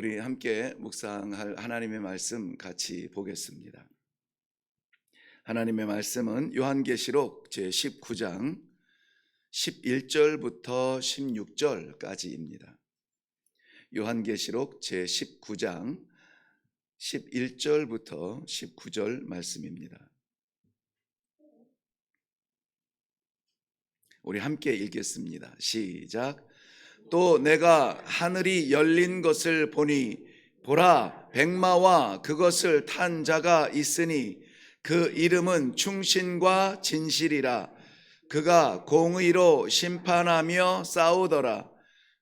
우리 함께 묵상할 하나님의 말씀 같이 보겠습니다. 하나님의 말씀은 요한계시록 제19장 11절부터 16절까지입니다. 요한계시록 제19장 11절부터 19절 말씀입니다. 우리 함께 읽겠습니다. 시작. 또 내가 하늘이 열린 것을 보니 보라, 백마와 그것을 탄 자가 있으니 그 이름은 충신과 진실이라. 그가 공의로 심판하며 싸우더라.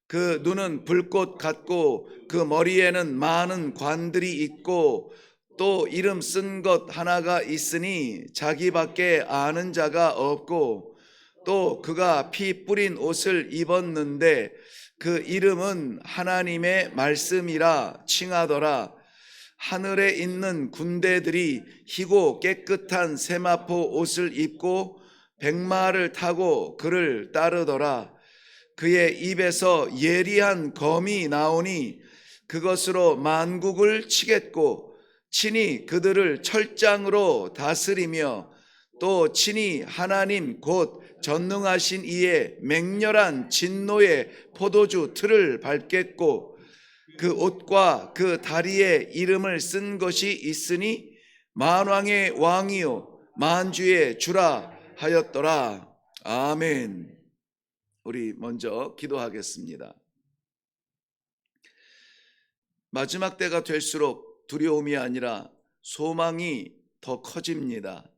그 눈은 불꽃 같고 그 머리에는 많은 관들이 있고 또 이름 쓴 것 하나가 있으니 자기밖에 아는 자가 없고 또 그가 피 뿌린 옷을 입었는데 그 이름은 하나님의 말씀이라 칭하더라. 하늘에 있는 군대들이 희고 깨끗한 세마포 옷을 입고 백마를 타고 그를 따르더라. 그의 입에서 예리한 검이 나오니 그것으로 만국을 치겠고 친히 그들을 철장으로 다스리며 또 친히 하나님 곧 전능하신 이의 맹렬한 진노의 포도주 틀을 밟겠고 그 옷과 그 다리에 이름을 쓴 것이 있으니 만왕의 왕이요 만주의 주라 하였더라. 아멘. 우리 먼저 기도하겠습니다. 마지막 때가 될수록 두려움이 아니라 소망이 더 커집니다.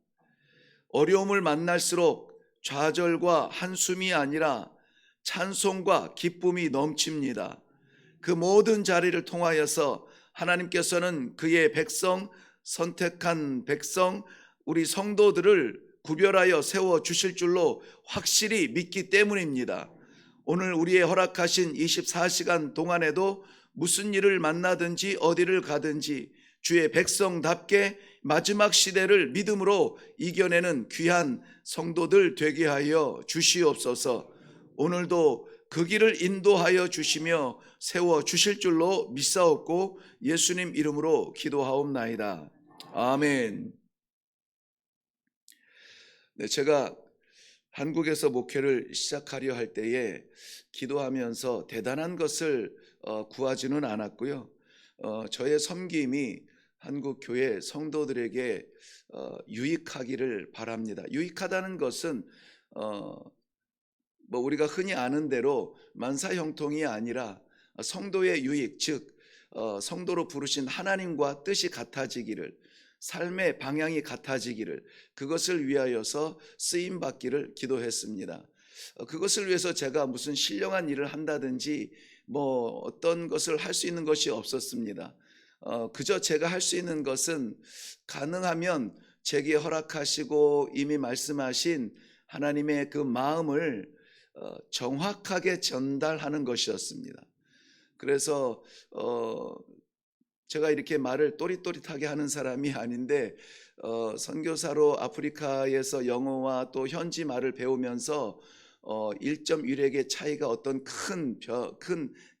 어려움을 만날수록 좌절과 한숨이 아니라 찬송과 기쁨이 넘칩니다. 그 모든 자리를 통하여서 하나님께서는 그의 백성, 선택한 백성, 우리 성도들을 구별하여 세워주실 줄로 확실히 믿기 때문입니다. 오늘 우리의 허락하신 24시간 동안에도 무슨 일을 만나든지 어디를 가든지 주의 백성답게 마지막 시대를 믿음으로 이겨내는 귀한 성도들 되게 하여 주시옵소서. 오늘도 그 길을 인도하여 주시며 세워 주실 줄로 믿사옵고 예수님 이름으로 기도하옵나이다. 아멘. 네, 제가 한국에서 목회를 시작하려 할 때에 기도하면서 대단한 것을 구하지는 않았고요. 저의 섬김이 한국 교회 성도들에게 유익하기를 바랍니다. 유익하다는 것은 우리가 흔히 아는 대로 만사형통이 아니라 성도의 유익, 즉 성도로 부르신 하나님과 뜻이 같아지기를, 삶의 방향이 같아지기를, 그것을 위하여서 쓰임받기를 기도했습니다. 그것을 위해서 제가 무슨 신령한 일을 한다든지 어떤 것을 할 수 있는 것이 없었습니다. 그저 제가 할 수 있는 것은 가능하면 제게 허락하시고 이미 말씀하신 하나님의 그 마음을 정확하게 전달하는 것이었습니다. 그래서 제가 이렇게 말을 또릿또릿하게 하는 사람이 아닌데 선교사로 아프리카에서 영어와 또 현지 말을 배우면서 1.1획의 차이가 어떤 큰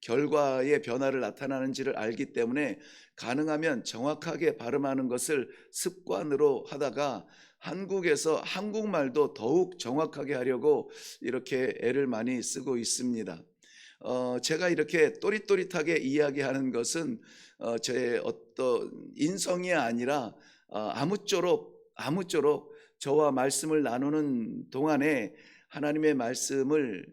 결과의 변화를 나타나는지를 알기 때문에 가능하면 정확하게 발음하는 것을 습관으로 하다가 한국에서 한국말도 더욱 정확하게 하려고 이렇게 애를 많이 쓰고 있습니다. 제가 이렇게 또릿또릿하게 이야기하는 것은 제 어떤 인성이 아니라 아무쪼록 저와 말씀을 나누는 동안에 하나님의 말씀을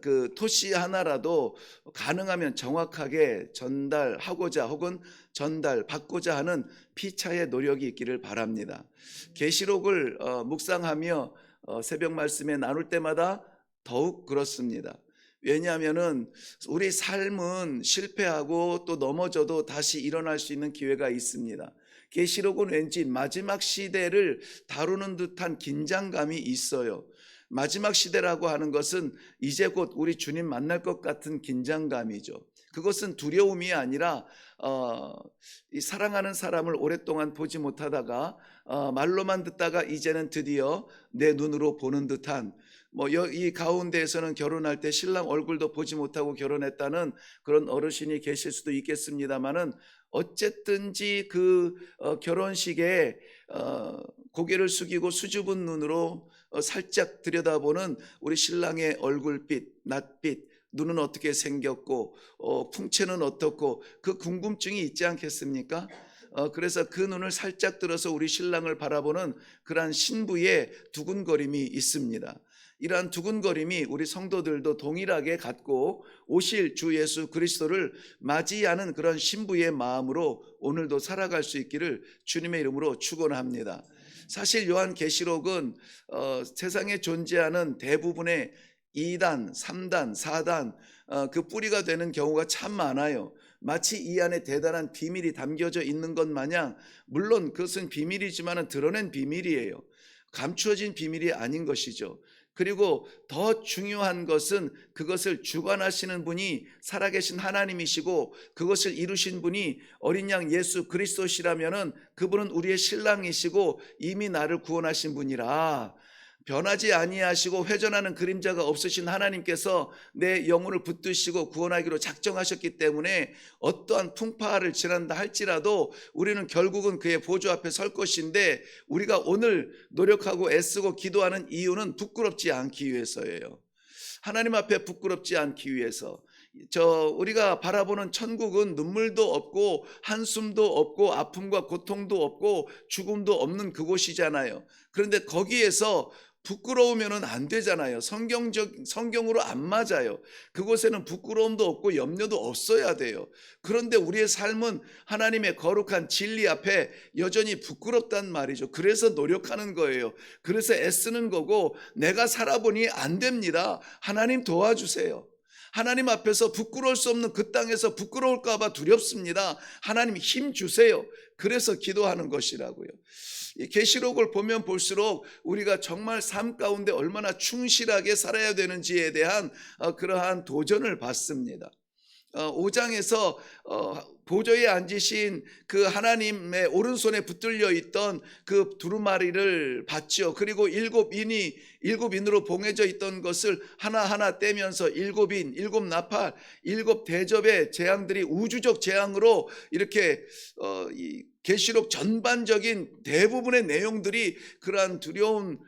그 토시 하나라도 가능하면 정확하게 전달하고자 혹은 전달받고자 하는 피차의 노력이 있기를 바랍니다. 계시록을 묵상하며 새벽 말씀에 나눌 때마다 더욱 그렇습니다. 왜냐하면은 우리 삶은 실패하고 또 넘어져도 다시 일어날 수 있는 기회가 있습니다. 계시록은 왠지 마지막 시대를 다루는 듯한 긴장감이 있어요. 마지막 시대라고 하는 것은 이제 곧 우리 주님 만날 것 같은 긴장감이죠. 그것은 두려움이 아니라 이 사랑하는 사람을 오랫동안 보지 못하다가 말로만 듣다가 이제는 드디어 내 눈으로 보는 듯한 이 가운데에서는 결혼할 때 신랑 얼굴도 보지 못하고 결혼했다는 그런 어르신이 계실 수도 있겠습니다만은, 어쨌든지 그 결혼식에 고개를 숙이고 수줍은 눈으로 살짝 들여다보는 우리 신랑의 얼굴빛, 낯빛, 눈은 어떻게 생겼고 풍채는 어떻고, 그 궁금증이 있지 않겠습니까? 그래서 그 눈을 살짝 들어서 우리 신랑을 바라보는 그러한 신부의 두근거림이 있습니다. 이러한 두근거림이 우리 성도들도 동일하게 갖고 오실 주 예수 그리스도를 맞이하는 그런 신부의 마음으로 오늘도 살아갈 수 있기를 주님의 이름으로 축원합니다. 사실 요한계시록은 세상에 존재하는 대부분의 2단, 3단, 4단 그 뿌리가 되는 경우가 참 많아요. 마치 이 안에 대단한 비밀이 담겨져 있는 것 마냥, 물론 그것은 비밀이지만 드러낸 비밀이에요. 감추어진 비밀이 아닌 것이죠. 그리고 더 중요한 것은 그것을 주관하시는 분이 살아계신 하나님이시고, 그것을 이루신 분이 어린 양 예수 그리스도시라면은 그분은 우리의 신랑이시고 이미 나를 구원하신 분이라, 변하지 아니하시고 회전하는 그림자가 없으신 하나님께서 내 영혼을 붙드시고 구원하기로 작정하셨기 때문에 어떠한 풍파를 지난다 할지라도 우리는 결국은 그의 보좌 앞에 설 것인데, 우리가 오늘 노력하고 애쓰고 기도하는 이유는 부끄럽지 않기 위해서예요. 하나님 앞에 부끄럽지 않기 위해서. 우리가 바라보는 천국은 눈물도 없고 한숨도 없고 아픔과 고통도 없고 죽음도 없는 그곳이잖아요. 그런데 거기에서 부끄러우면 안 되잖아요. 성경으로 안 맞아요. 그곳에는 부끄러움도 없고 염려도 없어야 돼요. 그런데 우리의 삶은 하나님의 거룩한 진리 앞에 여전히 부끄럽단 말이죠. 그래서 노력하는 거예요. 그래서 애쓰는 거고, 내가 살아보니 안 됩니다. 하나님 도와주세요. 하나님 앞에서 부끄러울 수 없는 그 땅에서 부끄러울까 봐 두렵습니다. 하나님 힘 주세요. 그래서 기도하는 것이라고요. 이 계시록을 보면 볼수록 우리가 정말 삶 가운데 얼마나 충실하게 살아야 되는지에 대한 그러한 도전을 받습니다. 5장에서 보좌에 앉으신 그 하나님의 오른손에 붙들려 있던 그 두루마리를 봤죠. 그리고 일곱 인으로 봉해져 있던 것을 하나하나 떼면서 일곱 인, 일곱 나팔, 일곱 대접의 재앙들이 우주적 재앙으로 이렇게 이 계시록 전반적인 대부분의 내용들이 그러한 두려운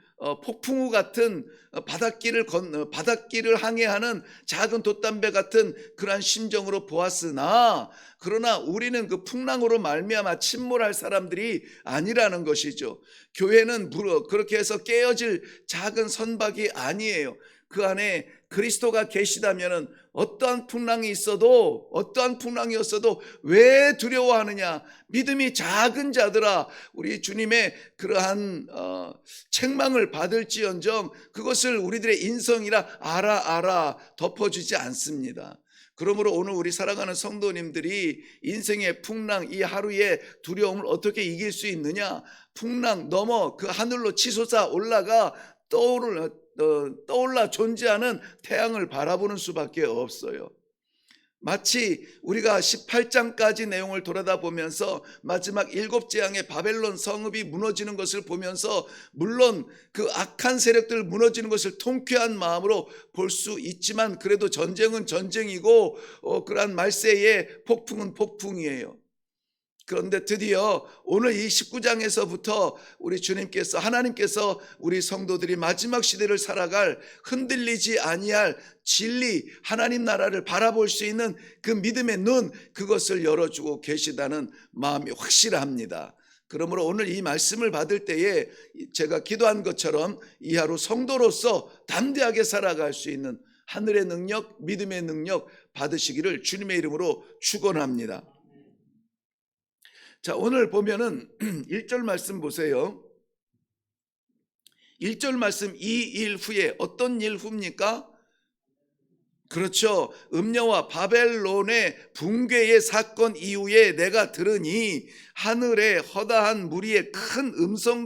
폭풍우 같은 바닷길을 항해하는 작은 돛담배 같은 그러한 심정으로 보았으나, 그러나 우리는 그 풍랑으로 말미암아 침몰할 사람들이 아니라는 것이죠. 교회는 그렇게 해서 깨어질 작은 선박이 아니에요. 그 안에 그리스도가 계시다면은 어떠한 풍랑이었어도 왜 두려워하느냐? 믿음이 작은 자들아, 우리 주님의 그러한 책망을 받을지언정 그것을 우리들의 인성이라 알아 덮어주지 않습니다. 그러므로 오늘 우리 살아가는 성도님들이 인생의 풍랑, 이 하루의 두려움을 어떻게 이길 수 있느냐? 풍랑 넘어 그 하늘로 치솟아 올라가 떠올라 존재하는 태양을 바라보는 수밖에 없어요. 마치 우리가 18장까지 내용을 돌아다보면서 마지막 7재앙의 바벨론 성읍이 무너지는 것을 보면서, 물론 그 악한 세력들 무너지는 것을 통쾌한 마음으로 볼 수 있지만, 그래도 전쟁은 전쟁이고 그러한 말세의 폭풍은 폭풍이에요. 그런데 드디어 오늘 이 19장에서부터 우리 하나님께서 우리 성도들이 마지막 시대를 살아갈 흔들리지 아니할 진리, 하나님 나라를 바라볼 수 있는 그 믿음의 눈, 그것을 열어주고 계시다는 마음이 확실합니다. 그러므로 오늘 이 말씀을 받을 때에 제가 기도한 것처럼 이 하루 성도로서 담대하게 살아갈 수 있는 하늘의 능력, 믿음의 능력 받으시기를 주님의 이름으로 축원합니다. 자, 오늘 보면은 1절 말씀 보세요. 1절 말씀, 이 일 후에, 어떤 일 후입니까? 그렇죠. 음녀와 바벨론의 붕괴의 사건 이후에 내가 들으니 하늘에 허다한 무리의 큰 음성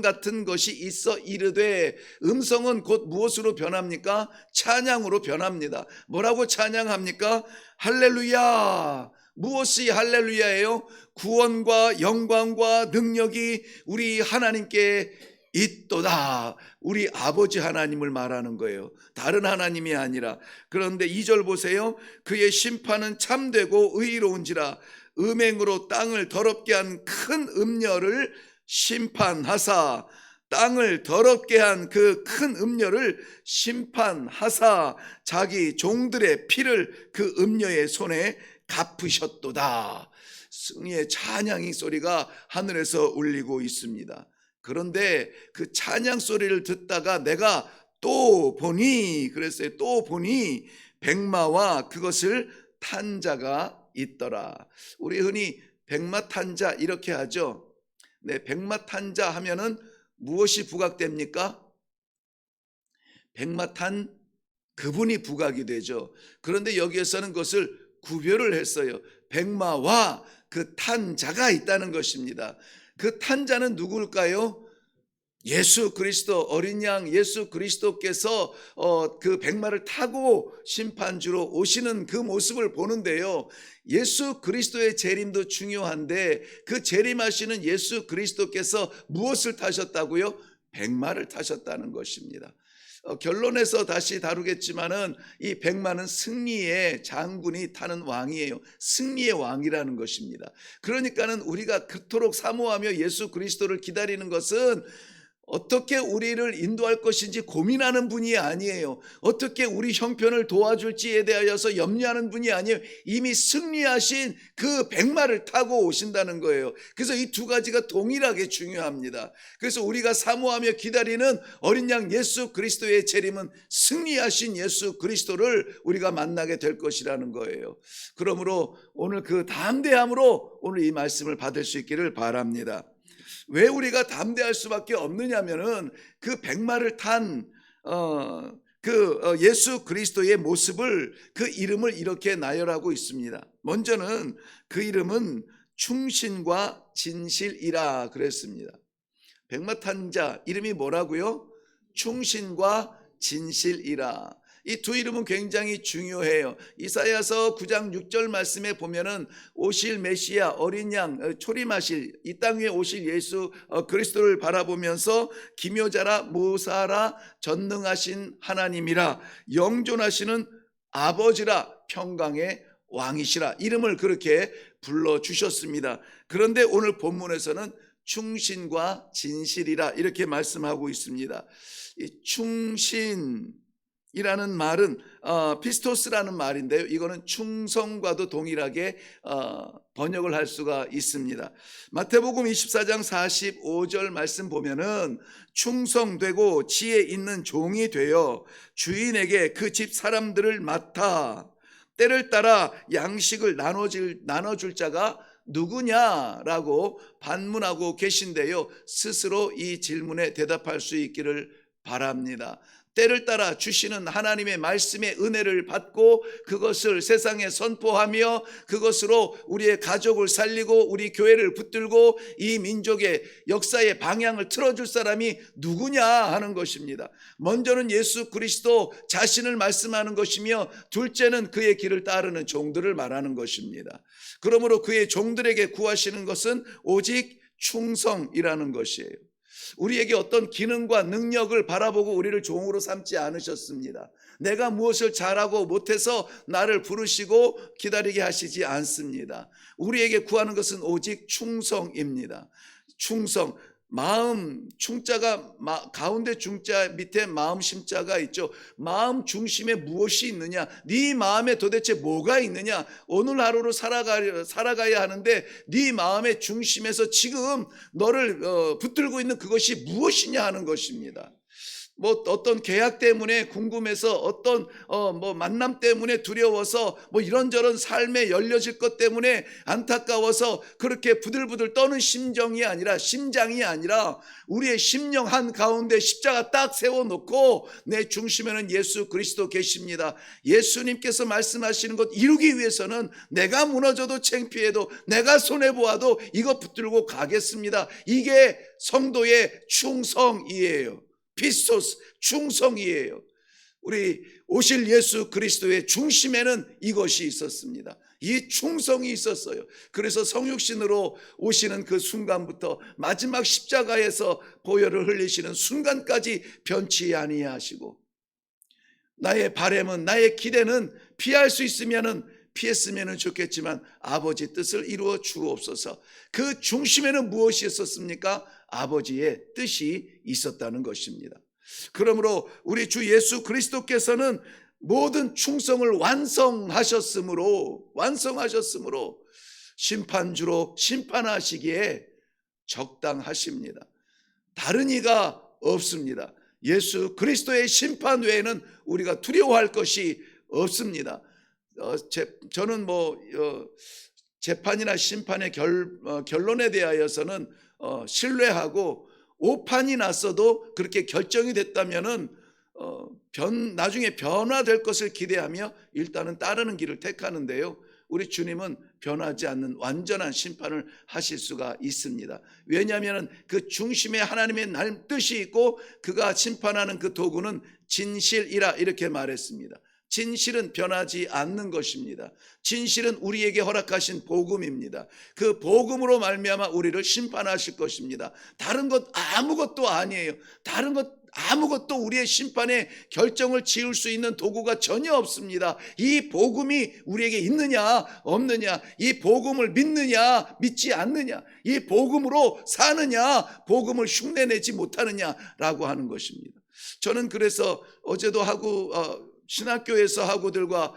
같은 것이 있어 이르되, 음성은 곧 무엇으로 변합니까? 찬양으로 변합니다. 뭐라고 찬양합니까? 할렐루야. 무엇이 할렐루야예요? 구원과 영광과 능력이 우리 하나님께 있도다. 우리 아버지 하나님을 말하는 거예요. 다른 하나님이 아니라. 그런데 2절 보세요. 그의 심판은 참되고 의로운지라 음행으로 땅을 더럽게 한 큰 음녀를 심판하사, 땅을 더럽게 한 그 큰 음녀를 심판하사 자기 종들의 피를 그 음녀의 손에 갚으셨도다. 승리의 찬양이 소리가 하늘에서 울리고 있습니다. 그런데 그 찬양 소리를 듣다가 내가 또 보니, 그랬어요. 또 보니 백마와 그것을 탄 자가 있더라. 우리 흔히 백마 탄 자 이렇게 하죠. 네, 백마 탄 자 하면은 무엇이 부각됩니까? 백마 탄 그분이 부각이 되죠. 그런데 여기에서는 그것을 구별을 했어요. 백마와 그 탄 자가 있다는 것입니다. 그 탄 자는 누구일까요? 예수 그리스도, 어린 양 예수 그리스도께서 그 백마를 타고 심판주로 오시는 그 모습을 보는데요. 예수 그리스도의 재림도 중요한데 그 재림하시는 예수 그리스도께서 무엇을 타셨다고요? 백마를 타셨다는 것입니다. 결론에서 다시 다루겠지만은 이 백마는 승리의 장군이 타는 왕이에요. 승리의 왕이라는 것입니다. 그러니까는 우리가 그토록 사모하며 예수 그리스도를 기다리는 것은 어떻게 우리를 인도할 것인지 고민하는 분이 아니에요. 어떻게 우리 형편을 도와줄지에 대하여서 염려하는 분이 아니에요. 이미 승리하신 그 백마를 타고 오신다는 거예요. 그래서 이 두 가지가 동일하게 중요합니다. 그래서 우리가 사모하며 기다리는 어린 양 예수 그리스도의 재림은 승리하신 예수 그리스도를 우리가 만나게 될 것이라는 거예요. 그러므로 오늘 그 담대함으로 오늘 이 말씀을 받을 수 있기를 바랍니다. 왜 우리가 담대할 수밖에 없느냐면은 그 백마를 탄 예수 그리스도의 모습을, 그 이름을 이렇게 나열하고 있습니다. 먼저는 그 이름은 충신과 진실이라 그랬습니다. 백마 탄 자 이름이 뭐라고요? 충신과 진실이라. 이 두 이름은 굉장히 중요해요. 이사야서 9장 6절 말씀에 보면은 오실 메시아 어린 양 초림하실 이 땅 위에 오실 예수 그리스도를 바라보면서 기묘자라 모사라 전능하신 하나님이라 영존하시는 아버지라 평강의 왕이시라 이름을 그렇게 불러주셨습니다. 그런데 오늘 본문에서는 충신과 진실이라 이렇게 말씀하고 있습니다. 이 충신 이라는 말은 피스토스라는 말인데요. 이거는 충성과도 동일하게 번역을 할 수가 있습니다. 마태복음 24장 45절 말씀 보면은 충성되고 지혜 있는 종이 되어 주인에게 그 집 사람들을 맡아 때를 따라 양식을 나눠줄 자가 누구냐라고 반문하고 계신데요. 스스로 이 질문에 대답할 수 있기를 바랍니다. 때를 따라 주시는 하나님의 말씀의 은혜를 받고 그것을 세상에 선포하며 그것으로 우리의 가족을 살리고 우리 교회를 붙들고 이 민족의 역사의 방향을 틀어줄 사람이 누구냐 하는 것입니다. 먼저는 예수 그리스도 자신을 말씀하는 것이며 둘째는 그의 길을 따르는 종들을 말하는 것입니다. 그러므로 그의 종들에게 구하시는 것은 오직 충성이라는 것이에요. 우리에게 어떤 기능과 능력을 바라보고 우리를 종으로 삼지 않으셨습니다. 내가 무엇을 잘하고 못해서 나를 부르시고 기다리게 하시지 않습니다. 우리에게 구하는 것은 오직 충성입니다. 충성. 마음 충자가 가운데 중자 밑에 마음 심자가 있죠. 마음 중심에 무엇이 있느냐, 네 마음에 도대체 뭐가 있느냐. 오늘 하루를 살아가야 하는데 네 마음의 중심에서 지금 너를 붙들고 있는 그것이 무엇이냐 하는 것입니다. 뭐 어떤 계약 때문에 궁금해서 어떤 만남 때문에 두려워서 뭐 이런저런 삶에 열려질 것 때문에 안타까워서 그렇게 부들부들 떠는 심장이 아니라 우리의 심령 한가운데 십자가 딱 세워놓고 내 중심에는 예수 그리스도 계십니다. 예수님께서 말씀하시는 것 이루기 위해서는 내가 무너져도 창피해도 내가 손해보아도 이것 붙들고 가겠습니다. 이게 성도의 충성이에요. 피스토스, 충성이에요. 우리 오실 예수 그리스도의 중심에는 이것이 있었습니다. 이 충성이 있었어요. 그래서 성육신으로 오시는 그 순간부터 마지막 십자가에서 보혈을 흘리시는 순간까지 변치 아니하시고, 나의 바람은, 나의 기대는 피할 수 있으면은 피했으면 좋겠지만 아버지 뜻을 이루어 주옵소서. 그 중심에는 무엇이 있었습니까? 아버지의 뜻이 있었다는 것입니다. 그러므로 우리 주 예수 그리스도께서는 모든 충성을 완성하셨으므로 심판주로 심판하시기에 적당하십니다. 다른 이가 없습니다. 예수 그리스도의 심판 외에는 우리가 두려워할 것이 없습니다. 저는 재판이나 심판의 결론에 대하여서는 신뢰하고, 오판이 났어도 그렇게 결정이 됐다면은 나중에 변화될 것을 기대하며 일단은 따르는 길을 택하는데요, 우리 주님은 변하지 않는 완전한 심판을 하실 수가 있습니다. 왜냐하면 그 중심에 하나님의 뜻이 있고, 그가 심판하는 그 도구는 진실이라 이렇게 말했습니다. 진실은 변하지 않는 것입니다. 진실은 우리에게 허락하신 복음입니다. 그 복음으로 말미암아 우리를 심판하실 것입니다. 다른 것 아무것도 아니에요. 다른 것 아무것도 우리의 심판에 결정을 지을 수 있는 도구가 전혀 없습니다. 이 복음이 우리에게 있느냐 없느냐, 이 복음을 믿느냐 믿지 않느냐, 이 복음으로 사느냐 복음을 흉내내지 못하느냐라고 하는 것입니다. 저는 그래서 어제도 신학교에서 학우들과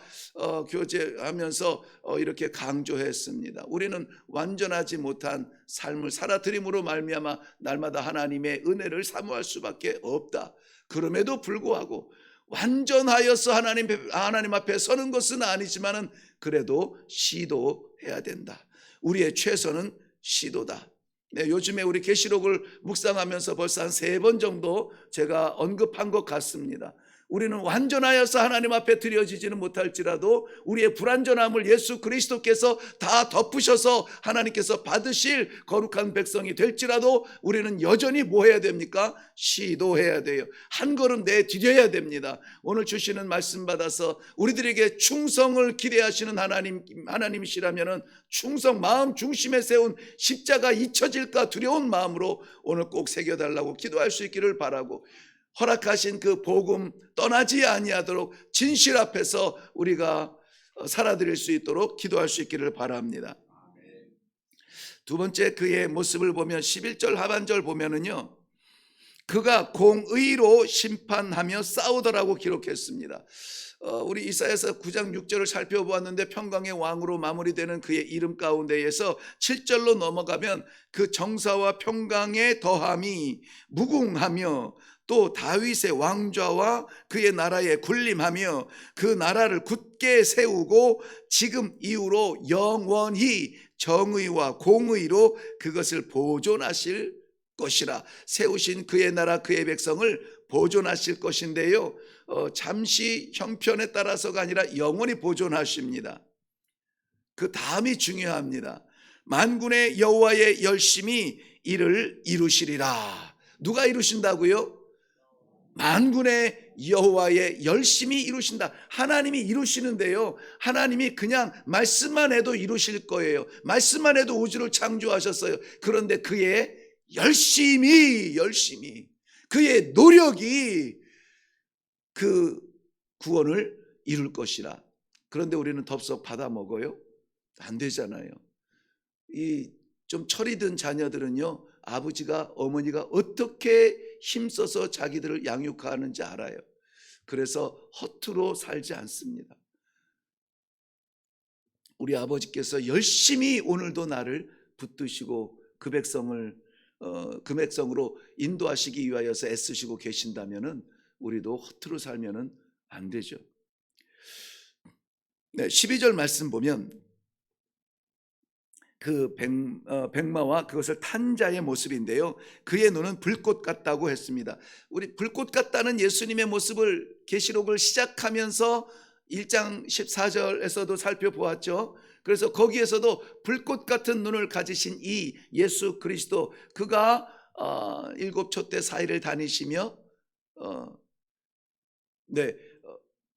교제하면서 이렇게 강조했습니다. 우리는 완전하지 못한 삶을 살아드림으로 말미암아 날마다 하나님의 은혜를 사모할 수밖에 없다. 그럼에도 불구하고 완전하여서 하나님 앞에 서는 것은 아니지만은 그래도 시도해야 된다. 우리의 최선은 시도다. 네, 요즘에 우리 계시록을 묵상하면서 벌써 한 3번 정도 제가 언급한 것 같습니다. 우리는 완전하여서 하나님 앞에 드려지지는 못할지라도 우리의 불완전함을 예수 그리스도께서 다 덮으셔서 하나님께서 받으실 거룩한 백성이 될지라도 우리는 여전히 뭐 해야 됩니까? 시도해야 돼요. 한 걸음 내디뎌야 됩니다. 오늘 주시는 말씀 받아서 우리들에게 충성을 기대하시는 하나님이시라면 충성, 마음 중심에 세운 십자가 잊혀질까 두려운 마음으로 오늘 꼭 새겨달라고 기도할 수 있기를 바라고, 허락하신 그 복음 떠나지 아니하도록 진실 앞에서 우리가 살아드릴 수 있도록 기도할 수 있기를 바랍니다. 두 번째, 그의 모습을 보면 11절 하반절 보면은요, 그가 공의로 심판하며 싸우더라고 기록했습니다. 우리 이사야서 9장 6절을 살펴보았는데, 평강의 왕으로 마무리되는 그의 이름 가운데에서 7절로 넘어가면 그 정사와 평강의 더함이 무궁하며 또 다윗의 왕좌와 그의 나라에 군림하며 그 나라를 굳게 세우고 지금 이후로 영원히 정의와 공의로 그것을 보존하실 것이라. 세우신 그의 나라 그의 백성을 보존하실 것인데요, 잠시 형편에 따라서가 아니라 영원히 보존하십니다. 그 다음이 중요합니다. 만군의 여호와의 열심히 이를 이루시리라. 누가 이루신다고요? 만군의 여호와의 열심히 이루신다. 하나님이 이루시는데요, 하나님이 그냥 말씀만 해도 이루실 거예요. 말씀만 해도 우주를 창조하셨어요. 그런데 그의 열심히 그의 노력이 그 구원을 이룰 것이라. 그런데 우리는 덥석 받아 먹어요? 안 되잖아요. 이 좀 철이 든 자녀들은요, 아버지가 어머니가 어떻게 힘써서 자기들을 양육하는지 알아요. 그래서 허투루 살지 않습니다. 우리 아버지께서 열심히 오늘도 나를 붙드시고 그 백성으로 인도하시기 위하여서 애쓰시고 계신다면은 우리도 허투루 살면은 안 되죠. 네, 12절 말씀 보면 그 백마와 그것을 탄 자의 모습인데요, 그의 눈은 불꽃 같다고 했습니다. 우리 불꽃 같다는 예수님의 모습을 계시록을 시작하면서 1장 14절에서도 살펴보았죠. 그래서 거기에서도 불꽃 같은 눈을 가지신 이 예수 그리스도, 그가 7촛대 사이를 다니시며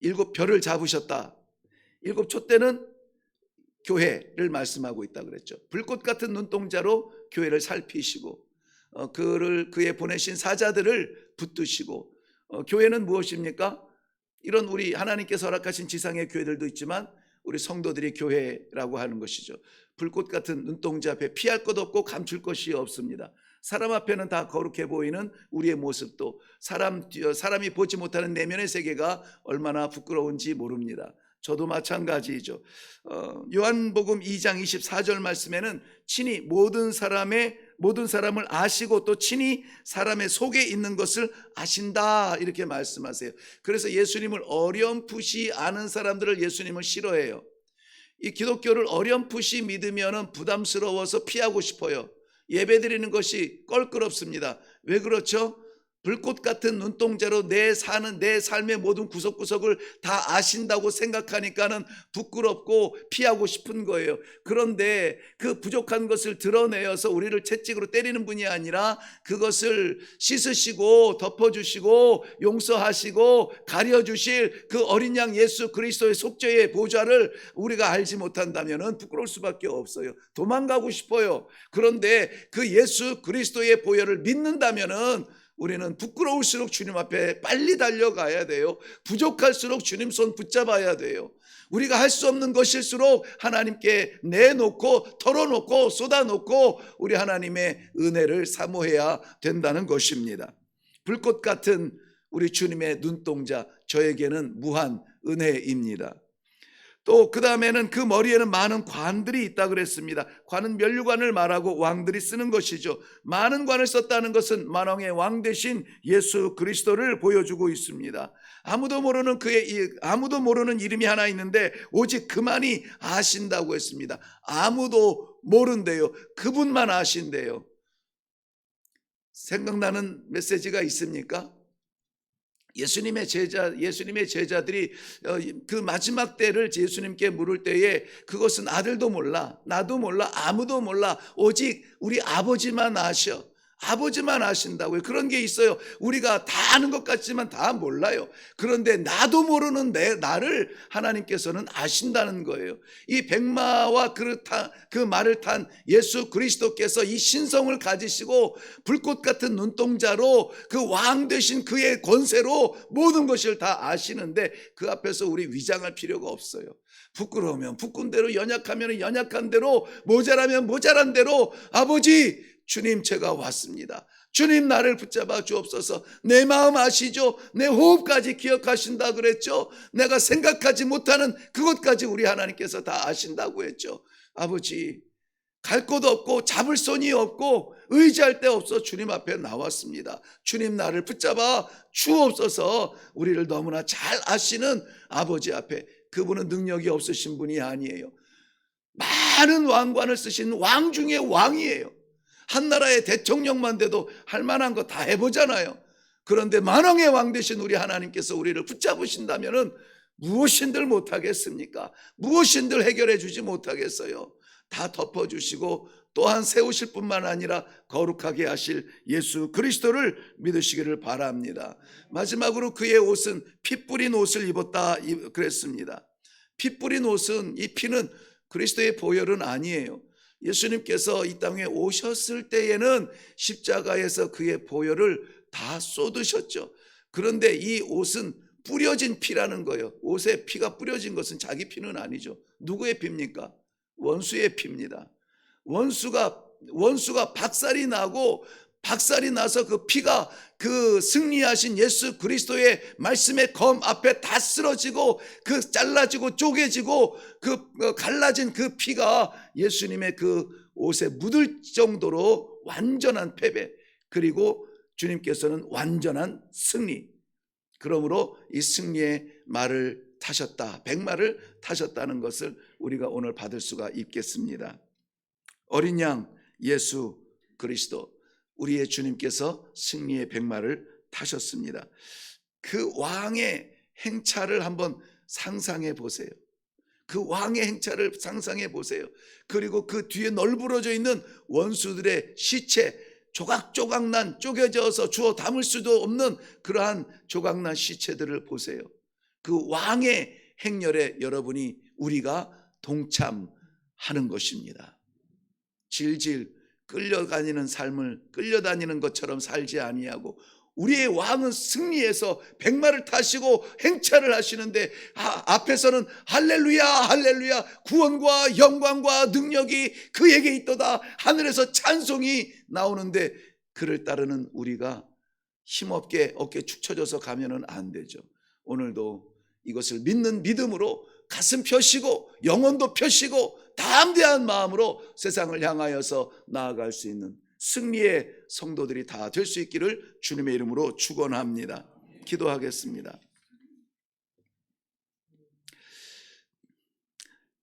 7별을 잡으셨다. 7촛대는 교회를 말씀하고 있다 그랬죠. 불꽃 같은 눈동자로 교회를 살피시고 그의 보내신 사자들을 붙드시고 교회는 무엇입니까? 이런 우리 하나님께서 허락하신 지상의 교회들도 있지만 우리 성도들이 교회라고 하는 것이죠. 불꽃 같은 눈동자 앞에 피할 것 없고 감출 것이 없습니다. 사람 앞에는 다 거룩해 보이는 우리의 모습도 사람이 보지 못하는 내면의 세계가 얼마나 부끄러운지 모릅니다. 저도 마찬가지죠. 요한복음 2장 24절 말씀에는 친히 모든 사람을 아시고 또 친히 사람의 속에 있는 것을 아신다 이렇게 말씀하세요. 그래서 예수님을 어렴풋이 아는 사람들을 예수님은 싫어해요. 이 기독교를 어렴풋이 믿으면 부담스러워서 피하고 싶어요. 예배드리는 것이 껄끄럽습니다. 왜 그렇죠? 불꽃 같은 눈동자로 내 삶의 모든 구석구석을 다 아신다고 생각하니까는 부끄럽고 피하고 싶은 거예요. 그런데 그 부족한 것을 드러내어서 우리를 채찍으로 때리는 분이 아니라 그것을 씻으시고 덮어주시고 용서하시고 가려주실 그 어린 양 예수 그리스도의 속죄의 보좌를 우리가 알지 못한다면 부끄러울 수밖에 없어요. 도망가고 싶어요. 그런데 그 예수 그리스도의 보혈을 믿는다면 우리는 부끄러울수록 주님 앞에 빨리 달려가야 돼요. 부족할수록 주님 손 붙잡아야 돼요. 우리가 할 수 없는 것일수록 하나님께 내놓고 털어놓고 쏟아놓고 우리 하나님의 은혜를 사모해야 된다는 것입니다. 불꽃 같은 우리 주님의 눈동자, 저에게는 무한 은혜입니다. 또 그 다음에는 그 머리에는 많은 관들이 있다 그랬습니다. 관은 면류관을 말하고 왕들이 쓰는 것이죠. 많은 관을 썼다는 것은 만왕의 왕 대신 예수 그리스도를 보여주고 있습니다. 아무도 모르는 이름이 하나 있는데 오직 그만이 아신다고 했습니다. 아무도 모른대요. 그분만 아신대요. 생각나는 메시지가 있습니까? 예수님의 제자들이 그 마지막 때를 예수님께 물을 때에 그것은 아들도 몰라, 나도 몰라, 아무도 몰라, 오직 우리 아버지만 아셔. 아버지만 아신다고요. 그런 게 있어요. 우리가 다 아는 것 같지만 다 몰라요. 그런데 나도 모르는 나를 하나님께서는 아신다는 거예요. 이 백마와 그 말을 탄 예수 그리스도께서 이 신성을 가지시고 불꽃 같은 눈동자로 그 왕 되신 그의 권세로 모든 것을 다 아시는데 그 앞에서 우리 위장할 필요가 없어요. 부끄러우면 부끄러운 대로, 연약하면 연약한 대로, 모자라면 모자란 대로 아버지 주님 제가 왔습니다. 주님 나를 붙잡아 주옵소서. 내 마음 아시죠? 내 호흡까지 기억하신다 그랬죠? 내가 생각하지 못하는 그것까지 우리 하나님께서 다 아신다고 했죠. 아버지 갈 곳 없고 잡을 손이 없고 의지할 데 없어 주님 앞에 나왔습니다. 주님 나를 붙잡아 주옵소서. 우리를 너무나 잘 아시는 아버지 앞에, 그분은 능력이 없으신 분이 아니에요. 많은 왕관을 쓰신 왕 중에 왕이에요. 한 나라의 대통령만 돼도 할 만한 거 다 해보잖아요. 그런데 만왕의 왕 되신 우리 하나님께서 우리를 붙잡으신다면 무엇인들 못하겠습니까? 무엇인들 해결해 주지 못하겠어요. 다 덮어주시고 또한 세우실 뿐만 아니라 거룩하게 하실 예수 그리스도를 믿으시기를 바랍니다. 마지막으로 그의 옷은 피 뿌린 옷을 입었다 그랬습니다. 피 뿌린 옷은, 이 피는 그리스도의 보혈은 아니에요. 예수님께서 이 땅에 오셨을 때에는 십자가에서 그의 보혈을 다 쏟으셨죠. 그런데 이 옷은 뿌려진 피라는 거예요. 옷에 피가 뿌려진 것은 자기 피는 아니죠. 누구의 피입니까? 원수의 피입니다. 원수가 박살이 나서 그 피가 그 승리하신 예수 그리스도의 말씀의 검 앞에 다 쓰러지고 그 잘라지고 쪼개지고 그 갈라진 그 피가 예수님의 그 옷에 묻을 정도로 완전한 패배, 그리고 주님께서는 완전한 승리. 그러므로 이 승리의 말을 타셨다, 백마를 타셨다는 것을 우리가 오늘 받을 수가 있겠습니다. 어린 양 예수 그리스도, 우리의 주님께서 승리의 백마를 타셨습니다. 그 왕의 행차를 한번 상상해 보세요. 그 왕의 행차를 상상해 보세요. 그리고 그 뒤에 널브러져 있는 원수들의 시체, 조각조각 쪼개져서 주워 담을 수도 없는 그러한 조각난 시체들을 보세요. 그 왕의 행렬에 우리가 동참하게 하는 것입니다. 질질 끌려다니는 삶을 끌려다니는 것처럼 살지 아니하고 우리의 왕은 승리해서 백마를 타시고 행차를 하시는데 앞에서는 할렐루야 할렐루야 구원과 영광과 능력이 그에게 있도다 하늘에서 찬송이 나오는데 그를 따르는 우리가 힘없게 어깨 축 처져서 가면은 안 되죠. 오늘도 이것을 믿는 믿음으로 가슴 펴시고 영혼도 펴시고 담대한 마음으로 세상을 향하여서 나아갈 수 있는 승리의 성도들이 다 될 수 있기를 주님의 이름으로 축원합니다. 기도하겠습니다.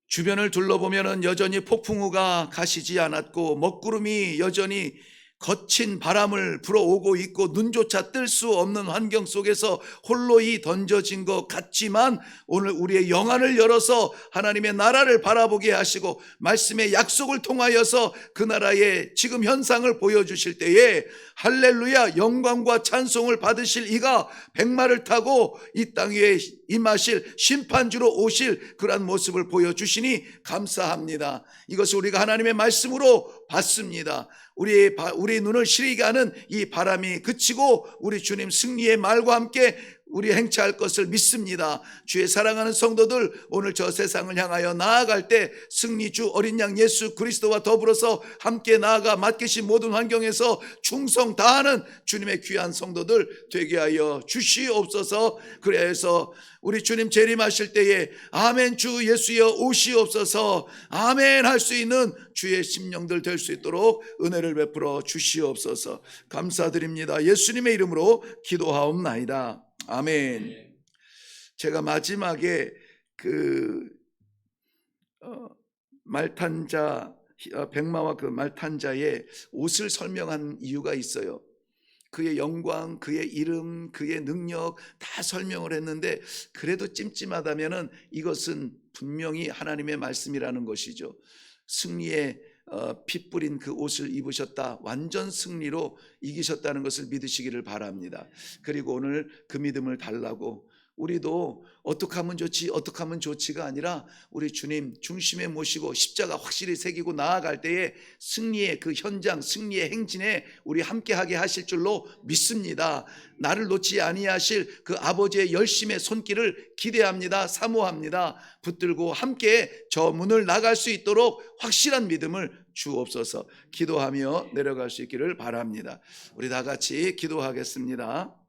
주변을 둘러보면은 여전히 폭풍우가 가시지 않았고 먹구름이 여전히 거친 바람을 불어오고 있고 눈조차 뜰 수 없는 환경 속에서 홀로이 던져진 것 같지만 오늘 우리의 영안을 열어서 하나님의 나라를 바라보게 하시고 말씀의 약속을 통하여서 그 나라의 지금 현상을 보여주실 때에 할렐루야 영광과 찬송을 받으실 이가 백마를 타고 이 땅 위에 임하실 심판주로 오실 그러한 모습을 보여주시니 감사합니다. 이것을 우리가 하나님의 말씀으로 받습니다. 우리 눈을 시리게 하는 이 바람이 그치고 우리 주님 승리의 말과 함께 우리 행차할 것을 믿습니다. 주의 사랑하는 성도들 오늘 저 세상을 향하여 나아갈 때 승리주 어린 양 예수 그리스도와 더불어서 함께 나아가 맡기신 모든 환경에서 충성 다하는 주님의 귀한 성도들 되게 하여 주시옵소서. 그래서 우리 주님 재림하실 때에 아멘 주 예수여 오시옵소서 아멘 할 수 있는 주의 심령들 될 수 있도록 은혜를 베풀어 주시옵소서. 감사드립니다. 예수님의 이름으로 기도하옵나이다. 아멘. 제가 마지막에 말탄자 백마와 그 말탄자의 옷을 설명한 이유가 있어요. 그의 영광, 그의 이름, 그의 능력 다 설명을 했는데 그래도 찜찜하다면은 이것은 분명히 하나님의 말씀이라는 것이죠. 승리의 피 뿌린 그 옷을 입으셨다. 완전 승리로 이기셨다는 것을 믿으시기를 바랍니다. 그리고 오늘 그 믿음을 달라고 우리도 어떻게 하면 좋지 어떻게 하면 좋지가 아니라 우리 주님 중심에 모시고 십자가 확실히 새기고 나아갈 때에 승리의 그 현장 승리의 행진에 우리 함께하게 하실 줄로 믿습니다. 나를 놓지 아니하실 그 아버지의 열심의 손길을 기대합니다. 사모합니다. 붙들고 함께 저 문을 나갈 수 있도록 확실한 믿음을 주옵소서. 기도하며 내려갈 수 있기를 바랍니다. 우리 다 같이 기도하겠습니다.